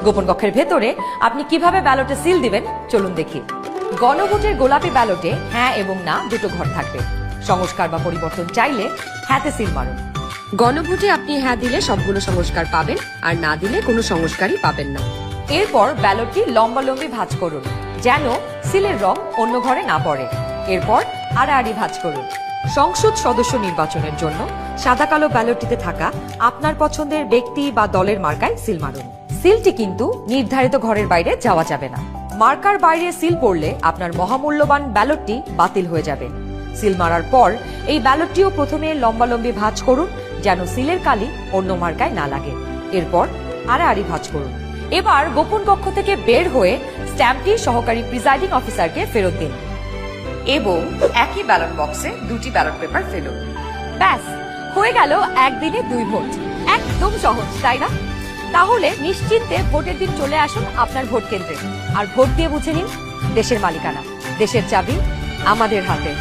গোপন কক্ষের ভেতরে আপনি কিভাবে ব্যালটে সিল দিবেন চলুন দেখি। গণভোটের গোলাপি ব্যালটে হ্যাঁ এবং না দুটো ঘর থাকবে। সংস্কার বা পরিবর্তন চাইলে হ্যাঁতে সিল মারুন। গণভোটে আপনি হ্যাঁ দিলে সবগুলো সংস্কার পাবেন, আর না দিলে কোনো সংস্কারই পাবেন না। এরপর ব্যালটটি লম্বালম্বি ভাঁজ করুন যেন সিলের রং অন্য ঘরে না পড়ে। এরপর আড়াআড়ি ভাঁজ করুন। সংসদ সদস্য নির্বাচনের জন্য সাদা কালো ব্যালটটিতে থাকা আপনার পছন্দের ব্যক্তি বা দলের মার্কায় সিল মারুন। সিলটি কিন্তু নির্ধারিত ঘরের বাইরে যাওয়া যাবে না। মার্কার বাইরে সিল পড়লে আপনার মহামূল্যবান ব্যালটটি বাতিল হয়ে যাবে। সিল মারার পর এই ব্যালটটিও প্রথমে লম্বালম্বি ভাঁজ করুন যেন সিলের কালি অন্য মার্কায় না লাগে। এরপর আড়াআড়ি ভাঁজ করুন। এবার গোপন কক্ষ থেকে বের হয়ে স্ট্যাম্পটি সহকারী প্রিজাইডিং অফিসারকে ফেরত দিন এবং একই ব্যালট বক্সে দুটি ব্যালট পেপার ফেলুন। ব্যাস হয়ে গেল একদিনে 2 ভোট। একদম সহজ, তাই না? তাহলে নিশ্চিন্তে ভোটের দিন চলে আসুন আপনার ভোট কেন্দ্রে আর ভোট দিয়ে বুঝে নিন দেশের মালিকানা। দেশের চাবি আমাদের হাতে।